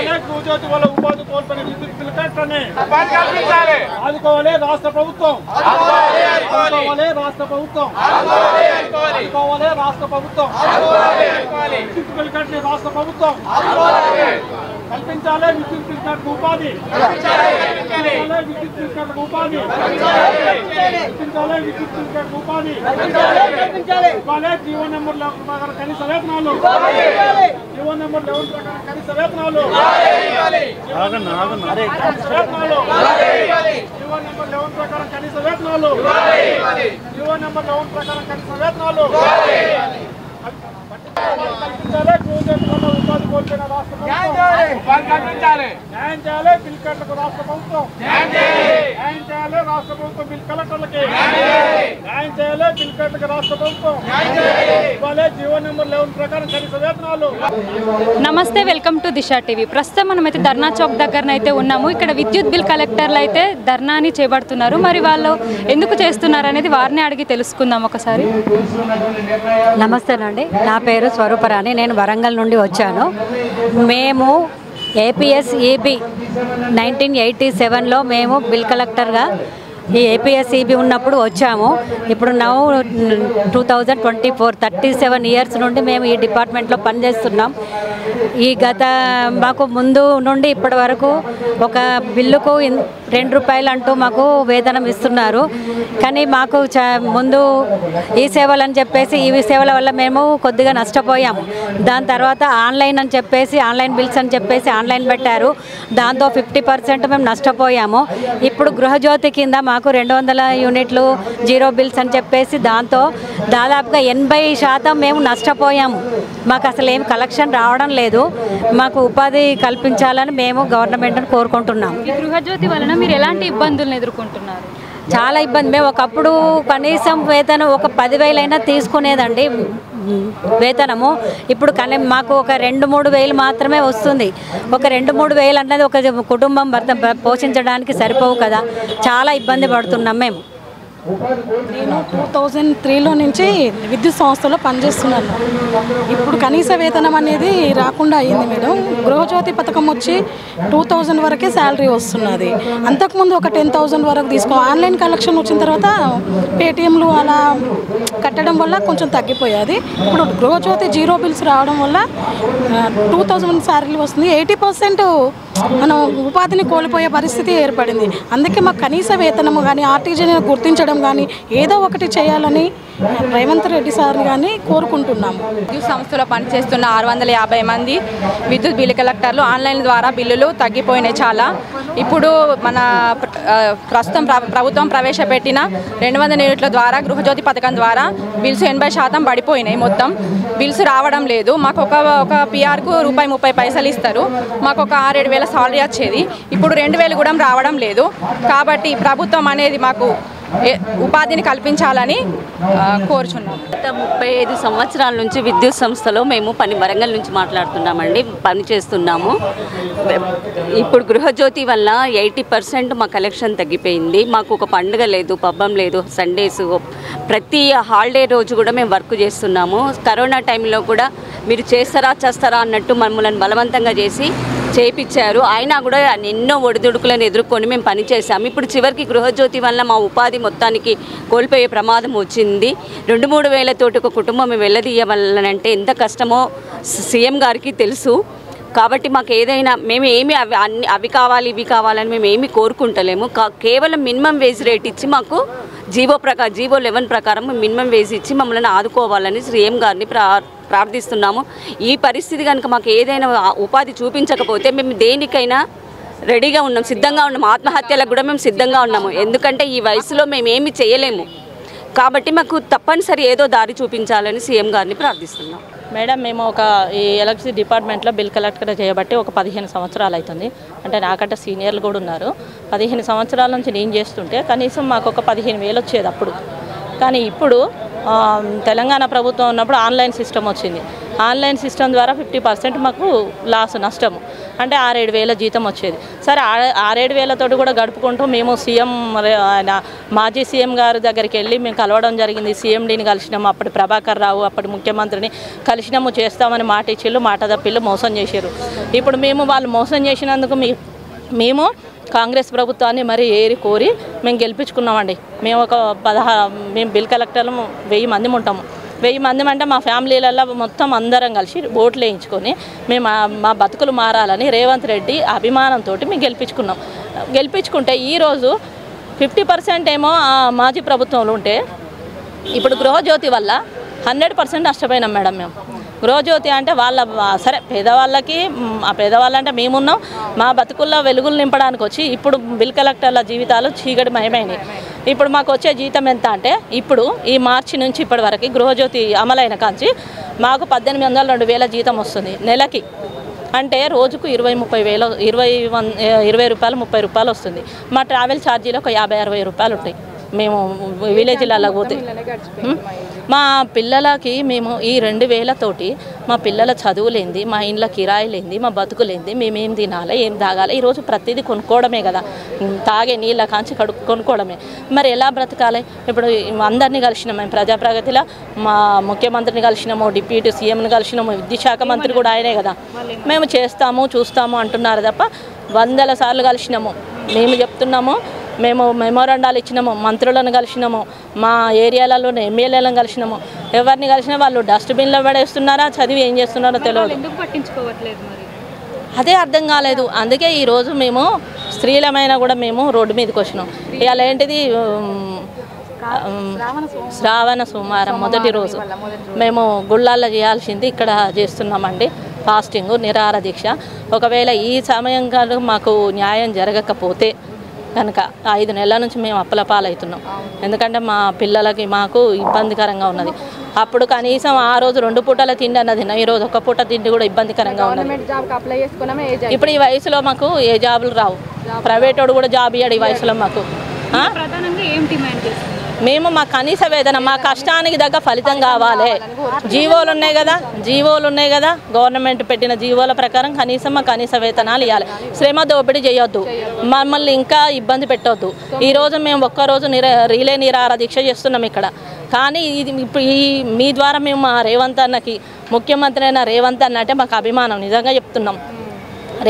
గృహజ్యోతి వల్ల ఉపాధి కోల్పోయిన విద్యుత్ బిల్ కట్టని ఆదుకోవాలి రాష్ట్ర ప్రభుత్వం, ఆదుకోవాలి రాష్ట్ర ప్రభుత్వం, ఆదుకోవాలి రాష్ట్ర ప్రభుత్వం, విద్యుత్ బిల్ కట్టని రాష్ట్ర ప్రభుత్వం కల్పించాలి. విద్యుత్ బిల్ కట్టని ఉపాధి, విద్యుత్ బిల్ కట్టని ఉపాధి, కల్పించాలి. విద్యుత్ బిల్ కట్టని ఉపాధి ఇవ్వాలి. జీవో నెంబర్ ప్రకారం కనీస వేతనాలు, జీవో నెంబర్ 11 ప్రకారం కనీస వేతనాలు, జీవో నెంబర్ 11 ప్రకారం కనీస వేతనాలు, జీవో నెంబర్ 11 ప్రకారం కనీస వేతనాలు కల్పించాలి. గృహజ్యోతి వల్ల ఉపాధి కోల్పోయిన రాష్ట్ర ప్రభుత్వం న్యాయం చేయాలి. బిల్ కలెక్టర్లకు రాష్ట్ర ప్రభుత్వం న్యాయం చేయాలి. రాష్ట్ర ప్రభుత్వం బిల్ కలెక్టర్లకి న్యాయం చేయాలి. బిల్ కలెక్టర్లకు రాష్ట్ర ప్రభుత్వం ఇవ్వాలి. జీవో నెంబర్ 11 ప్రకారం కనీస వేతనాలు. నమస్తే, వెల్కమ్ టు దిశ టీవీ. ప్రస్తుతం మనమైతే ధర్నా చౌక్ దగ్గరనైతే ఉన్నాము. ఇక్కడ విద్యుత్ బిల్ కలెక్టర్లు అయితే ధర్నాని చేపడుతున్నారు. మరి వాళ్ళు ఎందుకు చేస్తున్నారు అనేది వారిని అడిగి తెలుసుకుందాం ఒకసారి. నమస్తేనండి, నా పేరు స్వరూపరాణి. నేను వరంగల్ నుండి వచ్చాను. మేము ఏపీఎస్ఈబీ 1987లో మేము బిల్ కలెక్టర్గా ఈ ఏపీఎస్ఈబీ ఉన్నప్పుడు వచ్చాము. ఇప్పుడు 2024 37 ఇయర్స్ నుండి మేము ఈ డిపార్ట్మెంట్లో పనిచేస్తున్నాం. ఈ మాకు ముందు నుండి ఇప్పటి వరకు ఒక బిల్లుకు ₹2 అంటూ మాకు వేతనం ఇస్తున్నారు. కానీ మాకు ముందు ఈ సేవలు అని చెప్పేసి ఈ సేవల వల్ల మేము కొద్దిగా నష్టపోయాము. దాని తర్వాత ఆన్లైన్ అని చెప్పేసి ఆన్లైన్ బిల్స్ అని చెప్పేసి ఆన్లైన్ పెట్టారు. దాంతో 50% మేము నష్టపోయాము. ఇప్పుడు గృహజ్యోతి కింద మాకు 200 యూనిట్లు జీరో బిల్స్ అని చెప్పేసి దాంతో దాదాపుగా 80% మేము నష్టపోయాము. మాకు అసలు ఏం కలెక్షన్ రావడం లేదు. మాకు ఉపాధి కల్పించాలని మేము గవర్నమెంట్ని కోరుకుంటున్నాము. ఈ గృహజ్యోతి వలన మీరు ఎలాంటి ఇబ్బందులను ఎదుర్కొంటున్నారు? చాలా ఇబ్బంది. మేము ఒకప్పుడు కనీసం వేతనం ఒక 10,000 అయినా తీసుకునేదండి వేతనము. ఇప్పుడు కానీ మాకు ఒక 2-3 వేలు మాత్రమే వస్తుంది. ఒక 2-3 వేలు అన్నది ఒక కుటుంబం పోషించడానికి సరిపోవు కదా. చాలా ఇబ్బంది పడుతున్నాం మేము. నేను 2003లో నుంచి విద్యుత్ సంస్థలో పనిచేస్తున్నాను. ఇప్పుడు కనీస వేతనం అనేది రాకుండా అయ్యింది మేడం. గృహజ్యోతి పథకం వచ్చి 2000 వరకే శాలరీ వస్తున్నది. అంతకుముందు ఒక 10,000 వరకు ఆన్లైన్ కలెక్షన్ వచ్చిన తర్వాత పేటిఎంలు అలా కట్టడం వల్ల కొంచెం తగ్గిపోయేది. ఇప్పుడు గృహజ్యోతి జీరో బిల్స్ రావడం వల్ల 2000 శాలరీ వస్తుంది. 80% మనం ఉపాధిని కోల్పోయే పరిస్థితి ఏర్పడింది. అందుకే మాకు కనీస వేతనము కానీ ఆర్టీజీని గుర్తించడం కానీ ఏదో ఒకటి చేయాలని రేవంత్ రెడ్డి సార్ కానీ కోరుకుంటున్నాము. విద్యుత్ సంస్థలో పనిచేస్తున్న 650 మంది విద్యుత్ బిల్ కలెక్టర్లు ఆన్లైన్ ద్వారా బిల్లులు తగ్గిపోయినాయి చాలా. ఇప్పుడు మన ప్రస్తుతం ప్రభుత్వం ప్రవేశపెట్టిన 200 యూనిట్ల ద్వారా గృహజ్యోతి పథకం ద్వారా బిల్స్ 80% పడిపోయినాయి. మొత్తం బిల్స్ రావడం లేదు. మాకు ఒక పిఆర్కు ₹30 ఇస్తారు. మాకు ఒక 6-7 వేల సాలరీ వచ్చేది. ఇప్పుడు 2,000 కూడా రావడం లేదు. కాబట్టి ప్రభుత్వం అనేది మాకు ఉపాధిని కల్పించాలని కోరుచున్నాం. 35 సంవత్సరాల నుంచి విద్యుత్ సంస్థలో మేము వరంగల్ నుంచి మాట్లాడుతున్నామండి, పని చేస్తున్నాము. ఇప్పుడు గృహజ్యోతి వల్ల 80% మా కలెక్షన్ తగ్గిపోయింది. మాకు ఒక పండుగ లేదు, పబ్బం లేదు, సండేస్ ప్రతి హాలిడే రోజు కూడా మేము వర్క్ చేస్తున్నాము. కరోనా టైంలో కూడా మీరు చేస్తారా అన్నట్టు మమ్మల్ని బలవంతంగా చేయించారు. అయినా కూడా ఎన్నో ఒడిదుడుకులను ఎదుర్కొని మేము పనిచేసాము. ఇప్పుడు చివరికి గృహజ్యోతి వల్ల మా ఉపాధి మొత్తానికి కోల్పోయే ప్రమాదం వచ్చింది. 2-3 వేలతోటి ఒక కుటుంబం వెళ్ళదీయవలనంటే ఎంత కష్టమో సీఎం గారికి తెలుసు. కాబట్టి మాకు ఏదైనా మేము ఏమి అవి కావాలి ఇవి కావాలని మేము ఏమి కోరుకుంటలేము. కేవలం మినిమం వేజ్ రేట్ ఇచ్చి మాకు జీవో 11 ప్రకారం మినిమం వేజ్ ఇచ్చి మమ్మల్ని ఆదుకోవాలని సీఎం గారిని ప్రార్థిస్తున్నాము. ఈ పరిస్థితి కనుక మాకు ఏదైనా ఉపాధి చూపించకపోతే మేము దేనికైనా రెడీగా ఉన్నాం, సిద్ధంగా ఉన్నాం. ఆత్మహత్యలకు కూడా మేము సిద్ధంగా ఉన్నాము. ఎందుకంటే ఈ వయసులో మేము ఏమి చేయలేము. కాబట్టి మాకు తప్పనిసరి ఏదో దారి చూపించాలని సీఎం గారిని ప్రార్థిస్తున్నాం. మేడం, మేము ఈ ఎలక్ట్రిసిటీ డిపార్ట్మెంట్లో బిల్ కలెక్టర్ చేయబట్టి ఒక 15 సంవత్సరాలు అవుతుంది. అంటే నాకంటే సీనియర్లు కూడా ఉన్నారు. 15 సంవత్సరాల నుంచి నేను చేస్తుంటే కనీసం మాకు ఒక 15,000 వచ్చేది అప్పుడు. కానీ ఇప్పుడు తెలంగాణ ప్రభుత్వం ఉన్నప్పుడు ఆన్లైన్ సిస్టమ్ వచ్చింది. ఆన్లైన్ సిస్టమ్ ద్వారా 50% మాకు నష్టము, అంటే 6-7 వేల జీతం వచ్చేది. సరే 6-7 వేలతోటి కూడా గడుపుకుంటూ మేము సీఎం మాజీ సీఎం గారి దగ్గరికి వెళ్ళి మేము కలవడం జరిగింది. సీఎండీని కలిసినాము, అప్పటి ప్రభాకర్ రావు అప్పటి ముఖ్యమంత్రిని కలిసినాము, చేస్తామని మాట ఇచ్చిళ్ళు, మాట తప్పిళ్ళు, మోసం చేశారు. ఇప్పుడు మేము వాళ్ళు మోసం చేసినందుకు మేము కాంగ్రెస్ ప్రభుత్వాన్ని మరి కోరి మేము గెలిపించుకున్నామండి. మేము మేము బిల్ కలెక్టర్లు 1000 మంది ఉంటాము. 1000 మంది అంటే మా ఫ్యామిలీలలో మొత్తం అందరం కలిసి ఓట్లు వేయించుకొని మేము మా బతుకులు మారాలని రేవంత్ రెడ్డి అభిమానంతో మేము గెలిపించుకుంటే ఈరోజు 50% ఏమో మాజీ ప్రభుత్వంలో ఉంటే ఇప్పుడు గృహజ్యోతి వల్ల 100% నష్టపోయినాం మేడం. మేము గృహజ్యోతి అంటే సరే పేదవాళ్ళకి, ఆ పేదవాళ్ళు అంటే మేమున్నాం, మా బతుకుల్లో వెలుగులు నింపడానికి వచ్చి ఇప్పుడు బిల్ కలెక్టర్ల జీవితాలు చీకటి మయమైనాయి. ఇప్పుడు మాకు వచ్చే జీతం ఎంత అంటే ఇప్పుడు ఈ మార్చి నుంచి ఇప్పటి వరకు గృహజ్యోతి అమలైన కాంచి మాకు 1800-2000 జీతం వస్తుంది నెలకి. అంటే రోజుకు 20-30 వేలు, 20 రూపాయలు 30 రూపాయలు వస్తుంది. మా ట్రావెల్ ఛార్జీలు ఒక 50-60 రూపాయలు ఉంటాయి. మేము విలేజ్లలో పోతే మా పిల్లలకి మేము ఈ 2000 తోటి మా పిల్లల చదువులేంది, మా ఇంట్లో కిరాయిలేంది, మా బతుకులేంది, మేమేం తినాలి, ఏం తాగాలి, ఈరోజు ప్రతిదీ కొనుక్కోవడమే కదా, తాగే నీళ్ళ కాంచి కొనుక్కోవడమే. మరి ఎలా బ్రతకాలి? ఇప్పుడు అందరినీ కలిసినాము మేము ప్రజాప్రగతిలో, మా ముఖ్యమంత్రిని కలిసినాము, డిప్యూటీ సీఎంని కలిసినాము, విద్యాశాఖ మంత్రి కూడా ఆయనే కదా. మేము చేస్తాము చూస్తాము అంటున్నారు తప్ప 100 సార్లు కలిసినాము. మేము చెప్తున్నాము, మేము మెమోరాండాలు ఇచ్చినాము, మంత్రులను కలిసినాము, మా ఏరియాలలోనే ఎమ్మెల్యేలను కలిసినాము. ఎవరిని కలిసినా వాళ్ళు డస్ట్బిన్లో పడేస్తున్నారా, చదివి ఏం చేస్తున్నారో తెలియదు. అదే అర్థం కాలేదు. అందుకే ఈరోజు మేము స్త్రీలమైన కూడా మేము రోడ్డు మీదకి వచ్చినాం. ఇవాళ ఏంటిది శ్రావణ సోమవారం మొదటి రోజు మేము గుళ్ళాల్లో చేయాల్సింది ఇక్కడ చేస్తున్నామండి. ఫాస్టింగ్, నిరాహార దీక్ష. ఒకవేళ ఈ సమయం కాదు మాకు న్యాయం జరగకపోతే కనుక 5 నెలల నుంచి మేము అప్పుల పాలవుతున్నాం. ఎందుకంటే మా పిల్లలకి మాకు ఇబ్బందికరంగా ఉన్నది. అప్పుడు కనీసం ఆ రోజు 2 పూటల తిండి అన్నది, ఈరోజు 1 పూట తిండి కూడా ఇబ్బందికరంగా ఉన్నది. ఇప్పుడు ఈ వయసులో మాకు ఏ జాబులు రావు, ప్రైవేట్ వాడు కూడా జాబ్ ఇయ్యాడు ఈ వయసులో మాకు. మేము మా కనీస వేతనం, మా కష్టానికి దగ్గర ఫలితం కావాలి. జీవోలు ఉన్నాయి కదా గవర్నమెంట్ పెట్టిన జీవోల ప్రకారం కనీసం మా కనీస వేతనాలు ఇవ్వాలి. శ్రమ దోపిడీ చేయొద్దు, మమ్మల్ని ఇంకా ఇబ్బంది పెట్టొద్దు. ఈరోజు మేము ఒక్కరోజు రిలే నిరాహార దీక్ష చేస్తున్నాం ఇక్కడ. కానీ ఇది ఇప్పుడు మీ ద్వారా మేము మా రేవంత్ అన్నకి, ముఖ్యమంత్రి అయిన రేవంత్ అన్న అంటే మాకు అభిమానం. నిజంగా చెప్తున్నాం,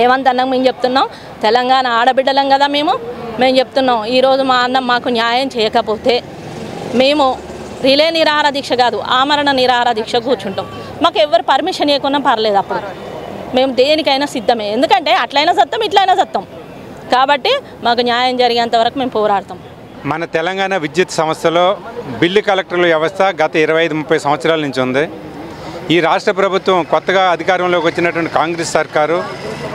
రేవంత్ అన్నకు మేము చెప్తున్నాం, తెలంగాణ ఆడబిడ్డలం కదా మేము చెప్తున్నాం. ఈరోజు మా అన్న మాకు న్యాయం చేయకపోతే మేము రిలే నిరాహార దీక్ష కాదు, ఆమరణ నిరాహార దీక్ష కూర్చుంటాం. మాకు ఎవరు పర్మిషన్ ఇవ్వకుండా పర్లేదు, అప్పుడు మేము దేనికైనా సిద్ధమే. ఎందుకంటే అట్లయినా సత్తం, ఇట్లయినా సత్తం. కాబట్టి మాకు న్యాయం జరిగేంత వరకు మేము పోరాడతాం. మన తెలంగాణ విద్యుత్ సంస్థలో బిల్లు కలెక్టర్ల వ్యవస్థ గత 25-30 సంవత్సరాల నుంచి ఉంది. ఈ రాష్ట్ర ప్రభుత్వం కొత్తగా అధికారంలోకి వచ్చినటువంటి కాంగ్రెస్ సర్కారు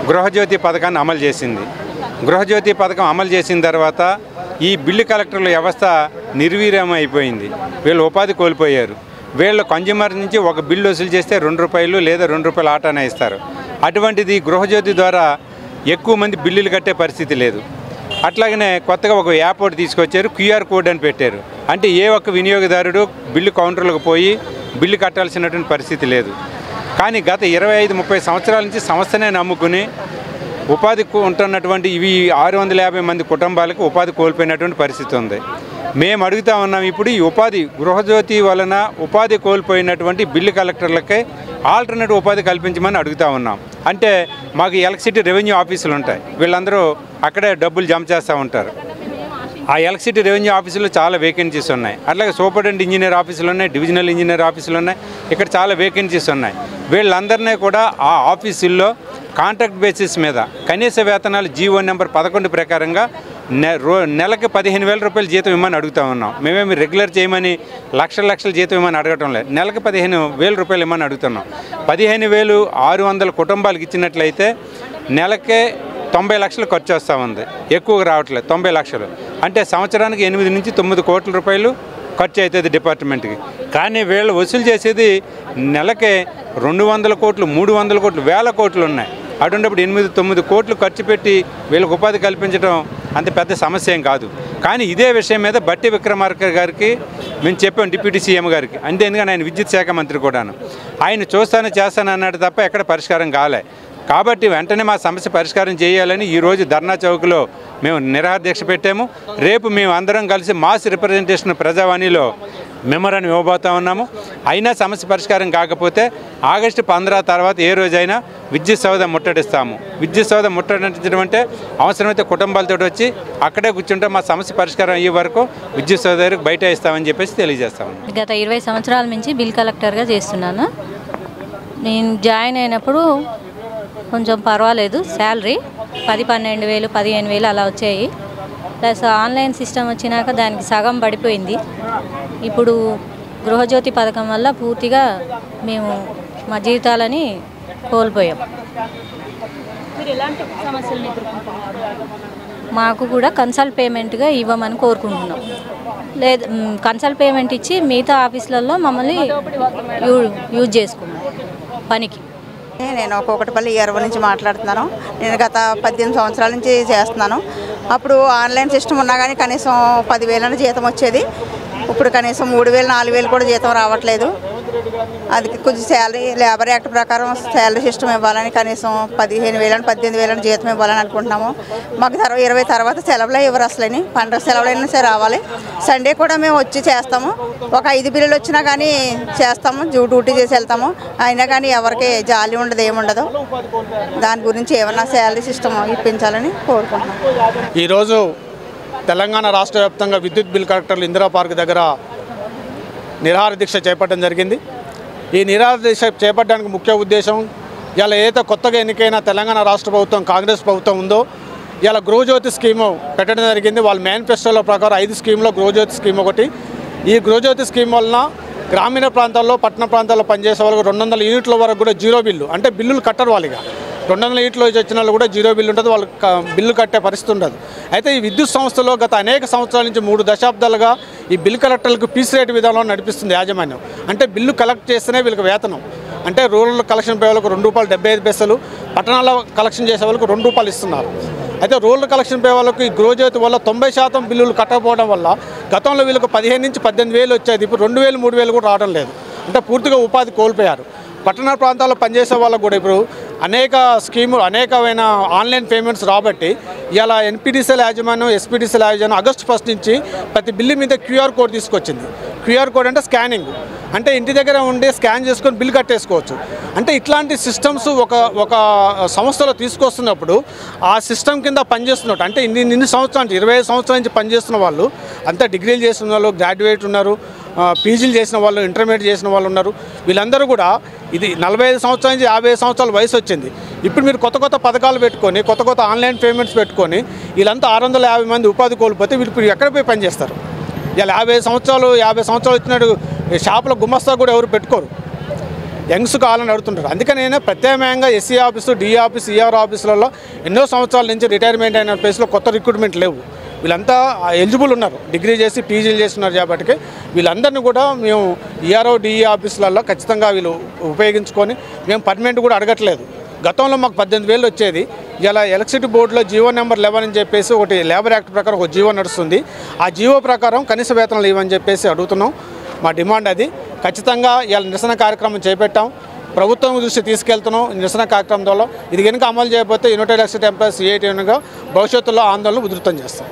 గృహజ్యోతి పథకాన్ని అమలు చేసింది. గృహజ్యోతి పథకం అమలు చేసిన తర్వాత ఈ బిల్లు కలెక్టర్ల వ్యవస్థ నిర్వీర్యం అయిపోయింది. వీళ్ళు ఉపాధి కోల్పోయారు. వీళ్ళు కన్జ్యూమర్ నుంచి ఒక బిల్లు వసూలు చేస్తే 2 రూపాయలు లేదా 2 రూపాయల ఆటానే ఇస్తారు. అటువంటిది గృహజ్యోతి ద్వారా ఎక్కువ మంది బిల్లులు కట్టే పరిస్థితి లేదు. అట్లాగనే కొత్తగా ఒక యాప్ ఒకటి తీసుకొచ్చారు, QR కోడ్ అని పెట్టారు. అంటే ఏ ఒక్క వినియోగదారుడు బిల్లు కౌంటర్లకు పోయి బిల్లు కట్టాల్సినటువంటి పరిస్థితి లేదు. కానీ గత 25-30 సంవత్సరాల నుంచి సంస్థనే నమ్ముకుని ఉపాధి ఉంటున్నటువంటి ఇవి 650 మంది కుటుంబాలకు ఉపాధి కోల్పోయినటువంటి పరిస్థితి ఉంది. మేము అడుగుతా ఉన్నాం, ఇప్పుడు ఈ ఉపాధి గృహజ్యోతి వలన ఉపాధి కోల్పోయినటువంటి బిల్లు కలెక్టర్లకే ఆల్టర్నేటివ్ ఉపాధి కల్పించమని అడుగుతా ఉన్నాం. అంటే మాకు ఎలక్ట్రిసిటీ రెవెన్యూ ఆఫీసులు ఉంటాయి, వీళ్ళందరూ అక్కడే డబ్బులు జమ చేస్తూ ఉంటారు. ఆ ఎలక్ట్రిసిటీ రెవెన్యూ ఆఫీసులో చాలా వేకెన్సీస్ ఉన్నాయి. అట్లాగే సూపరింటెండెంట్ ఇంజనీర్ ఆఫీసులు ఉన్నాయి, డివిజనల్ ఇంజనీర్ ఆఫీసులు ఉన్నాయి. ఇక్కడ చాలా వేకెన్సీస్ ఉన్నాయి. వీళ్ళందరినీ కూడా ఆ ఆఫీసుల్లో కాంట్రాక్ట్ బేసిస్ మీద కనీస వేతనాలు జీవో నెంబర్ 11 ప్రకారంగా నెలకి 15,000 రూపాయలు జీతం ఇవ్వమని అడుగుతా ఉన్నాం. మేమేమి రెగ్యులర్ చేయమని లక్షల జీతం ఇవ్వమని అడగటం లేదు. నెలకి 15,000 రూపాయలు ఇవ్వమని అడుగుతున్నాం. 15,600 కుటుంబాలకు ఇచ్చినట్లయితే నెలకే 90 లక్షలు ఖర్చు వస్తూ ఉంది. ఎక్కువగా రావట్లేదు, 90 లక్షలు అంటే సంవత్సరానికి 8 నుంచి 9 కోట్ల రూపాయలు ఖర్చు అవుతుంది డిపార్ట్మెంట్కి. కానీ వీళ్ళు వసూలు చేసేది నెలకే 200 కోట్లు, 300 కోట్లు, 1000 కోట్లు ఉన్నాయి. అటువంటిప్పుడు 8-9 కోట్లు ఖర్చు పెట్టి వీళ్ళకి ఉపాధి కల్పించడం అంత పెద్ద సమస్య ఏం కాదు. కానీ ఇదే విషయం మీద బట్టి విక్రమార్క గారికి మేము చెప్పాం, డిప్యూటీ సీఎం గారికి. అంతే, ఎందుకంటే ఆయన విద్యుత్ శాఖ మంత్రి కూడాను. ఆయన చేస్తాను అన్నాడు తప్ప ఎక్కడ పరిష్కారం కాలే. కాబట్టి వెంటనే మా సమస్య పరిష్కారం చేయాలని ఈరోజు ధర్నా చౌక్లో మేము నిరాహార దీక్ష పెట్టాము. రేపు మేము అందరం కలిసి మాస్ రిప్రజెంటేషన్ ప్రజావాణిలో మెమోరాన్ని ఇవ్వబోతా ఉన్నాము. అయినా సమస్య పరిష్కారం కాకపోతే ఆగస్టు 15 తర్వాత ఏ రోజైనా విద్యుత్ సౌధ ముట్టడిస్తాము. విద్యుత్ సౌధ ముట్టడించడం అంటే అవసరమైతే కుటుంబాలతో వచ్చి అక్కడే కూర్చుంటే మా సమస్య పరిష్కారం అయ్యే వరకు విద్యుత్ సౌధ దగ్గరకు బయట ఇస్తామని చెప్పేసి తెలియజేస్తాము. గత 20 సంవత్సరాల నుంచి బిల్ కలెక్టర్గా చేస్తున్నాను. నేను జాయిన్ అయినప్పుడు కొంచెం పర్వాలేదు, శాలరీ 10-12 వేలు 15 వేలు అలా వచ్చాయి. ప్లస్ ఆన్లైన్ సిస్టమ్ వచ్చినాక దానికి సగం పడిపోయింది. ఇప్పుడు గృహజ్యోతి పథకం వల్ల పూర్తిగా మేము మా జీవితాలని కోల్పోయాం. మాకు కూడా కన్సల్ట్ పేమెంట్గా ఇవ్వమని కోరుకుంటున్నాం. లేదు, కన్సల్ట్ పేమెంట్ ఇచ్చి మిగతా ఆఫీసులలో మమ్మల్ని యూజ్ చేసుకున్నాం పనికి. నేను కోకటపల్లి ERO నుంచి మాట్లాడుతున్నాను. నేను గత 18 సంవత్సరాల నుంచి చేస్తున్నాను. అప్పుడు ఆన్లైన్ సిస్టమ్ ఉన్నా కానీ కనీసం 10,000 జీతం వచ్చేది. ఇప్పుడు కనీసం 3,000 4,000 కూడా జీతం రావట్లేదు. అది కొంచెం శాలరీ లేబర్ యాక్ట్ ప్రకారం శాలరీ సిస్టమ్ ఇవ్వాలని కనీసం 15,000 18,000 జీతం ఇవ్వాలని అనుకుంటున్నాము. మాకు 20 తర్వాత సెలవులు ఇవ్వరు అసలని. పండుగ సెలవులైనా సరే రావాలి. సండే కూడా మేము వచ్చి చేస్తాము. ఒక 5 బిల్లులు వచ్చినా కానీ చేస్తాము, డ్యూటీ చేసి వెళ్తాము. అయినా కానీ ఎవరికి జాలి ఉండదు, ఏముండదు. దాని గురించి ఏమన్నా శాలరీ సిస్టమ్ ఇప్పించాలని కోరుకుంటున్నాం. ఈరోజు తెలంగాణ రాష్ట్ర వ్యాప్తంగా విద్యుత్ బిల్ కలెక్టర్లు ఇందిరా పార్క్ దగ్గర నిరాహార దీక్ష చేపట్టడం జరిగింది. ఈ నిరాహార దీక్ష చేపట్టడానికి ముఖ్య ఉద్దేశం, ఇలా ఏదైతే కొత్తగా ఎన్నికైన తెలంగాణ రాష్ట్ర ప్రభుత్వం కాంగ్రెస్ ప్రభుత్వం ఉందో, ఇలా గృహజ్యోతి స్కీము పెట్టడం జరిగింది. వాళ్ళ మేనిఫెస్టోలో ప్రకారం 5 స్కీమ్లో గృహజ్యోతి స్కీమ్ ఒకటి. ఈ గృహజ్యోతి స్కీమ్ వలన గ్రామీణ ప్రాంతాల్లో పట్టణ ప్రాంతాల్లో పనిచేసే వాళ్ళకి 200 యూనిట్ల వరకు కూడా జీరో బిల్లు, అంటే బిల్లులు కట్టరు వాళ్ళుగా. 200 యూనిట్లు వచ్చిన వాళ్ళు కూడా జీరో బిల్లు ఉంటుంది, వాళ్ళు బిల్లు కట్టే పరిస్థితి ఉండదు. అయితే ఈ విద్యుత్ సంస్థలో గత అనేక సంవత్సరాల నుంచి 3 దశాబ్దాలుగా ఈ బిల్ కలెక్టర్లకు పీస్ రేట్ విధానంలో నడిపిస్తుంది యాజమాన్యం. అంటే బిల్లు కలెక్ట్ చేస్తేనే వీళ్ళకి వేతనం. అంటే రూరల్ కలెక్షన్ పోయే వాళ్ళకు ₹2.75, పట్టణాల్లో కలెక్షన్ చేసే వాళ్ళకు ₹2 ఇస్తున్నారు. అయితే రూరల్ కలెక్షన్ పోయే వాళ్ళకు ఈ గృహజ్యోతి వల్ల 90% బిల్లులు కట్టకపోవడం వల్ల గతంలో వీళ్ళకు 15 నుంచి 18 వేలు వచ్చేది, ఇప్పుడు 2,000 3,000 కూడా రావడం లేదు. అంటే పూర్తిగా ఉపాధి కోల్పోయారు. పట్టణ ప్రాంతాల్లో పనిచేసే వాళ్ళకు కూడా ఇప్పుడు అనేకమైన ఆన్లైన్ పేమెంట్స్ రాబట్టి ఇలా NPDCL యాజమాన్యం SPDCL యాజమాన్యం ఆగస్టు 1 నుంచి ప్రతి బిల్లు మీద QR కోడ్ తీసుకొచ్చింది. QR కోడ్ అంటే స్కానింగ్, అంటే ఇంటి దగ్గర ఉండి స్కాన్ చేసుకొని బిల్ కట్టేసుకోవచ్చు. అంటే ఇట్లాంటి సిస్టమ్స్ ఒక సంస్థలో తీసుకొస్తున్నప్పుడు ఆ సిస్టమ్ కింద పనిచేస్తున్నట్టు, అంటే ఇన్ని సంవత్సరాలు 25 సంవత్సరాల నుంచి పనిచేస్తున్న వాళ్ళు అంతా డిగ్రీలు చేసిన వాళ్ళు, గ్రాడ్యుయేట్ ఉన్నారు, పీజీలు చేసిన వాళ్ళు, ఇంటర్మీడియట్ చేసిన వాళ్ళు ఉన్నారు. వీళ్ళందరూ కూడా ఇది 45 సంవత్సరాల నుంచి 50 సంవత్సరాల వయసు వచ్చింది. ఇప్పుడు మీరు కొత్త పథకాలు పెట్టుకొని కొత్త ఆన్లైన్ పేమెంట్స్ పెట్టుకొని వీళ్ళంతా 650 మంది ఉపాధి కోల్పోతే వీళ్ళు ఇప్పుడు ఎక్కడ పోయి పనిచేస్తారు? ఇలా 50 సంవత్సరాలు వచ్చినట్టు షాపుల గుమస్తా కూడా ఎవరు పెట్టుకోరు, యంగ్స్ కావాలని అడుగుతుంటారు. అందుకని నేను ప్రత్యేకంగా SC office, DE office, ER ఆఫీసులలో ఎన్నో సంవత్సరాల నుంచి రిటైర్మెంట్ అయిన ప్లేస్లో కొత్త రిక్రూట్మెంట్ లేవు. వీళ్ళంతా ఎలిజిబుల్ ఉన్నారు, డిగ్రీ చేసి పీజీలు చేస్తున్నారు. కాబట్టి వీళ్ళందరినీ కూడా మేము ERO DE ఆఫీసులలో ఖచ్చితంగా వీళ్ళు ఉపయోగించుకొని మేము పర్మనెంట్ కూడా అడగట్లేదు. గతంలో మాకు 18,000 వచ్చేది. ఇలా ఎలక్ట్రిసిటీ బోర్డులో జీవో నెంబర్ 11 అని చెప్పేసి ఒకటి లేబర్ యాక్ట్ ప్రకారం ఒక జీవో నడుస్తుంది. ఆ జీవో ప్రకారం కనీస వేతనాలు ఇవ్వని చెప్పేసి అడుగుతున్నాం. మా డిమాండ్ అది. ఖచ్చితంగా ఇలా నిరసన కార్యక్రమం చేపట్టాం, ప్రభుత్వం దృష్టి తీసుకెళ్తున్నాం. నిరసన కార్యక్రమం ద్వారా ఇది కనుక అమలు చేయకపోతే యునైటెడ్ ఎలక్ట్రిసిటీ ఎంప్లాయీస్ CIT భవిష్యత్తులో ఆందోళన ఉధృతం చేస్తాం.